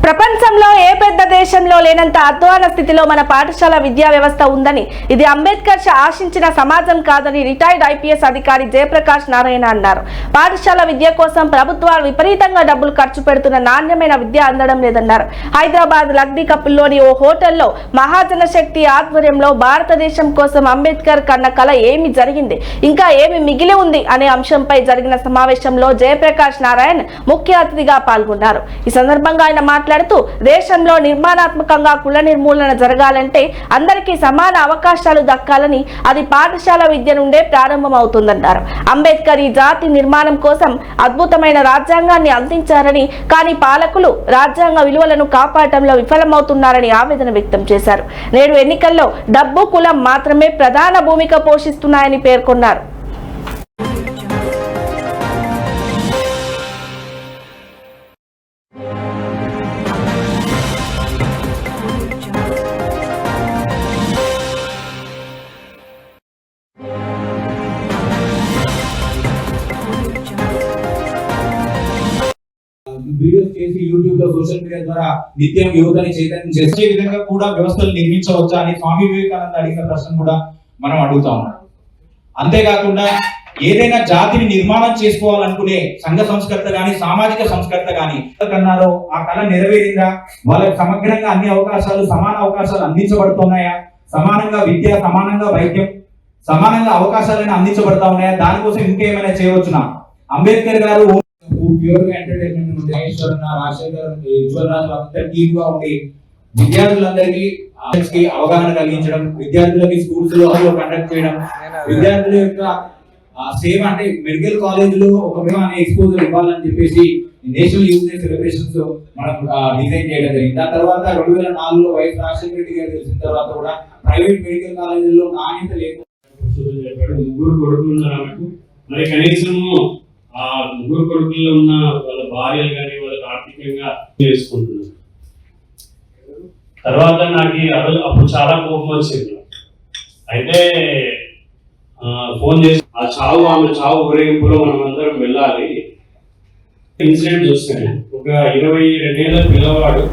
ప్రపంచంలో ఏ పెద్ద దేశంలో లేనంత అధ్వాన స్థితిలో మన పాఠశాల విద్యా వ్యవస్థ ఉందని, ఇది అంబేద్కర్ ఆశించిన సమాజం కాదని రిటైర్డ్ ఐపీఎస్ అధికారి జయప్రకాష్ నారాయణ అన్నారు. పాఠశాల విద్య కోసం ప్రభుత్వాలు విపరీతంగా డబ్బులు ఖర్చు పెడుతున్న నాణ్యమైన విద్య అందడం లేదన్నారు. హైదరాబాద్ లగ్డీ కపుల్లోని ఓ హోటల్లో మహాజన శక్తి ఆధ్వర్యంలో భారతదేశం కోసం అంబేద్కర్ కన్న కల ఏమి జరిగింది, ఇంకా ఏమి మిగిలి ఉంది అనే అంశంపై జరిగిన సమావేశంలో జయప్రకాష్ నారాయణ్ ముఖ్య అతిథిగా పాల్గొన్నారు. ఈ సందర్భంగా ఆయన మాట్లాడుతూ, దేశంలో నిర్మాణాత్మకంగా కుల నిర్మూలన జరగాలంటే అందరికీ సమాన అవకాశాలు దక్కాలని, అది పాఠశాల విద్య నుండే ప్రారంభమవుతుందన్నారు. అంబేద్కర్ ఈ జాతి నిర్మాణం కోసం అద్భుతమైన రాజ్యాంగాన్ని అందించారని, కానీ పాలకులు రాజ్యాంగ విలువలను కాపాడటంలో విఫలమవుతున్నారని ఆవేదన వ్యక్తం చేశారు. నేడు ఎన్నికల్లో డబ్బు, కులం మాత్రమే ప్రధాన భూమిక పోషిస్తున్నాయని పేర్కొన్నారు. వీడియోస్ చేసి యూట్యూబ్ లో సోషల్ మీడియా ద్వారా నిత్యం యువతని చైతన్యం చేసే విధంగా కూడా వ్యవస్థలు నిర్మించవచ్చా అని స్వామి వివేకానంద అడిగిన ప్రశ్న కూడా మనం అడుగుతా ఉన్నాం. అంతేకాకుండా ఏదైనా జాతిని నిర్మాణం చేసుకోవాలనుకునే సంఘ సంస్కర్త గాని, సామాజిక సంస్కర్త గాని కన్నారో ఆ కళ నెరవేరిందా? వాళ్ళకి సమగ్రంగా అన్ని అవకాశాలు, సమాన అవకాశాలు అందించబడుతున్నాయా? సమానంగా విద్య, సమానంగా వైద్యం, సమానంగా అవకాశాలను అందించబడతా ఉన్నాయా? దానికోసం ఇంకేమైనా చేయవచ్చునా? అంబేద్కర్ గారు ప్యూర్ గా ఎంటర్టైన్మెంట్ ఉండే ఉండి విద్యార్థులందరికీ అవగాహన కలిగించడం, విద్యార్థులకి స్కూల్స్ లో కండక్ట్ చేయడం, విద్యార్థుల యొక్క సేవ అంటే మెడికల్ కాలేజ్ లో ఒక ఎక్స్పోజర్ ఇవ్వాలని చెప్పేసి నేషనల్ యూత్ డే సెలబ్రేషన్స్ మనం డిజైన్ చేయడం జరిగింది. దాని తర్వాత 2004లో వైఎస్ రాజశేఖర రెడ్డి గారు తెలిసిన తర్వాత కూడా ప్రైవేట్ మెడికల్ కాలేజీల్లో నాణ్యత లేకుండా ముగ్గురు కొడుకులు ఉన్నారు. మరి కనీసము ఆ ముగ్గురు కొడుకుల్లో ఉన్న వాళ్ళ భార్యలు కానీ వాళ్ళకి ఆర్థికంగా చేసుకుంటున్నారు. తర్వాత నాకు అప్పుడు చాలా కోపం వచ్చింది. అయితే ఫోన్ చేసి ఆమె చావు ఊరేగింపులో మనం అందరం వెళ్ళాలి. ఇన్సిడెంట్ చూస్తాను. ఒక 22 ఏళ్ల పిల్లవాడు